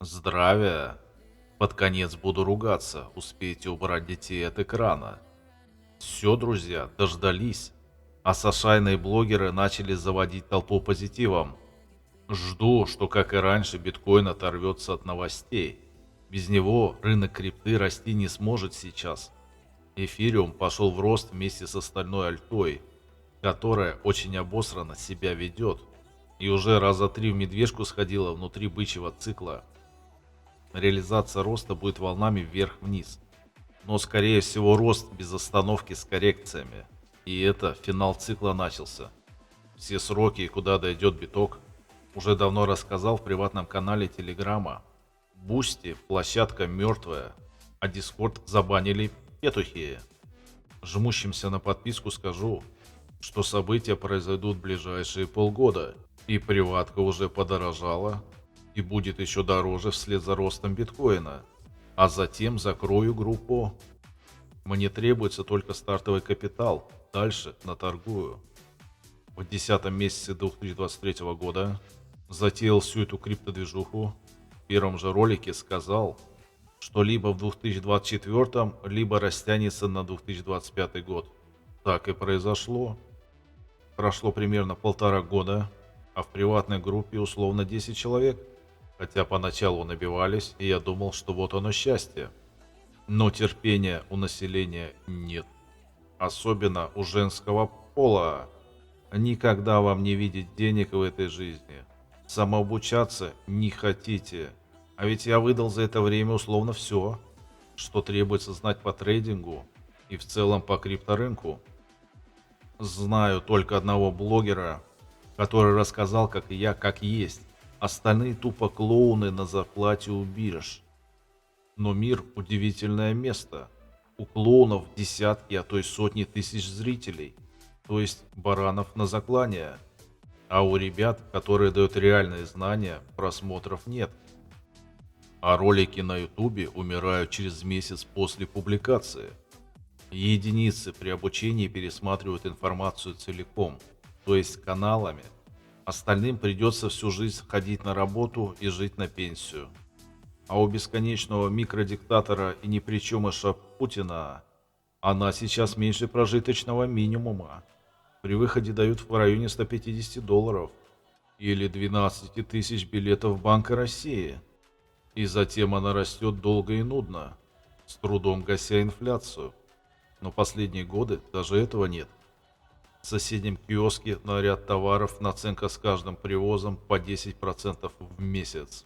Здравия. Под конец буду ругаться, успейте убрать детей от экрана. Все, друзья, дождались. А сошайные блогеры начали заводить толпу позитивом. Жду, что, как и раньше, биткоин оторвется от новостей. Без него рынок крипты расти не сможет сейчас. Эфириум пошел в рост вместе с остальной альтой, которая очень обосранно себя ведет. И уже раза 3 в медвежку сходила внутри бычьего цикла. Реализация роста будет волнами вверх-вниз. Но, скорее всего, рост без остановки с коррекциями. И это финал цикла начался. Все сроки и куда дойдет биток уже давно рассказал в приватном канале Телеграма. Бусти площадка мертвая, а Дискорд забанили петухи. Жмущимся на подписку скажу, что события произойдут в ближайшие полгода. И приватка уже подорожала, и будет еще дороже вслед за ростом биткоина. А затем закрою группу. Мне требуется только стартовый капитал. Дальше наторгую. В 10 месяце 2023 года затеял всю эту криптодвижуху. В первом же ролике сказал, что либо в 2024, либо растянется на 2025 год. Так и произошло. Прошло примерно 1,5 года, а в приватной группе условно 10 человек. Хотя поначалу набивались, и я думал, что вот оно счастье. Но терпения у населения нет. Особенно у женского пола. Никогда вам не видеть денег в этой жизни. Самообучаться не хотите. А ведь я выдал за это время условно все, что требуется знать по трейдингу и в целом по крипторынку. Знаю только одного блогера, который рассказал, как и я, как есть. Остальные тупо клоуны на зарплате у бирж. Но мир – удивительное место. У клоунов десятки, а то и сотни тысяч зрителей. То есть баранов на заклание. А у ребят, которые дают реальные знания, просмотров нет. А ролики на ютубе умирают через месяц после публикации. Единицы при обучении пересматривают информацию целиком, то есть каналами. Остальным придется всю жизнь ходить на работу и жить на пенсию. А у бесконечного микродиктатора и непричемыша Путина она сейчас меньше прожиточного минимума. При выходе дают в районе $150 или 12 тысяч билетов Банка России. И затем она растет долго и нудно, с трудом гася инфляцию. Но последние годы даже этого нет. В соседнем киоске на ряд товаров наценка с каждым привозом по 10% в месяц.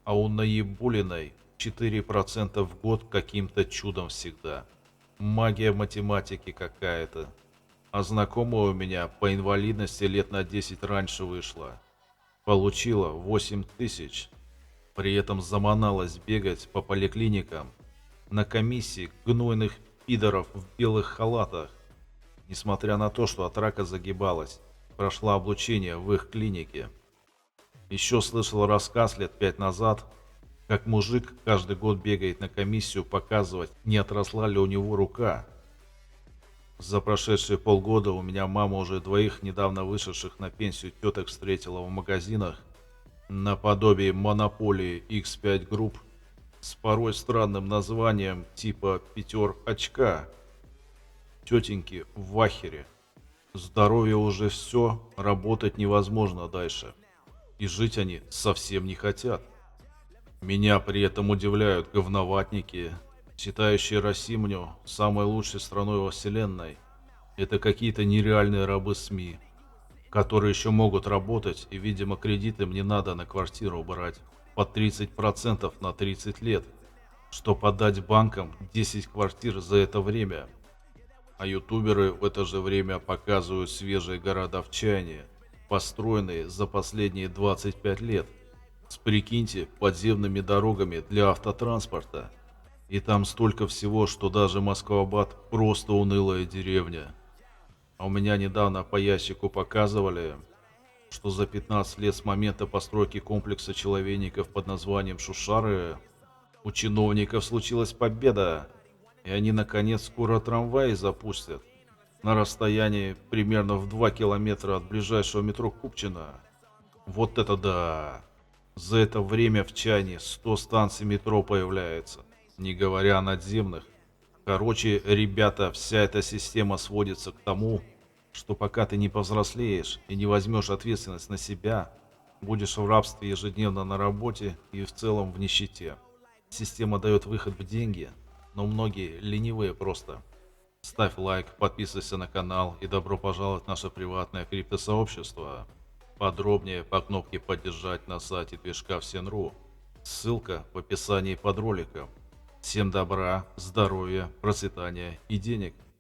А у наебулиной 4% в год каким-то чудом всегда. Магия математики какая-то. А знакомая у меня по инвалидности лет на 10 раньше вышла. Получила 8 тысяч. При этом заманалась бегать по поликлиникам на комиссии гнойных пидоров в белых халатах. Несмотря на то, что от рака загибалась, прошла облучение в их клинике. Еще слышал рассказ лет 5 назад, как мужик каждый год бегает на комиссию показывать, не отросла ли у него рука. За прошедшие полгода у меня мама уже двоих недавно вышедших на пенсию теток встретила в магазинах наподобие монополии X5 Group с порой странным названием типа «Пятер очка». Тетеньки в ахере. Здоровье уже все, работать невозможно дальше. И жить они совсем не хотят. Меня при этом удивляют говноватники, считающие Россию самой лучшей страной во вселенной. Это какие-то нереальные рабы СМИ, которые еще могут работать, и, видимо, кредиты мне надо на квартиру брать под 30% на 30 лет, что подать банкам 10 квартир за это время. А ютуберы в это же время показывают свежие города в чайне, построенные за последние 25 лет, с, прикиньте, подземными дорогами для автотранспорта. И там столько всего, что даже Москва-Бат просто унылая деревня. А у меня недавно по ящику показывали, что за 15 лет с момента постройки комплекса человейников под названием Шушары у чиновников случилась победа, и они наконец скоро трамваи запустят на расстоянии примерно в 2 километра от ближайшего метро Купчино. Вот это да! За это время в Чайне 100 станций метро появляется, не говоря о надземных. Короче, ребята, вся эта система сводится к тому, что пока ты не повзрослеешь и не возьмешь ответственность на себя, будешь в рабстве ежедневно на работе и в целом в нищете. Система дает выход в деньги, но многие ленивые просто. Ставь лайк, подписывайся на канал и добро пожаловать в наше приватное криптосообщество. Подробнее по кнопке поддержать на сайте движка Всен.ру. Ссылка в описании под роликом. Всем добра, здоровья, процветания и денег.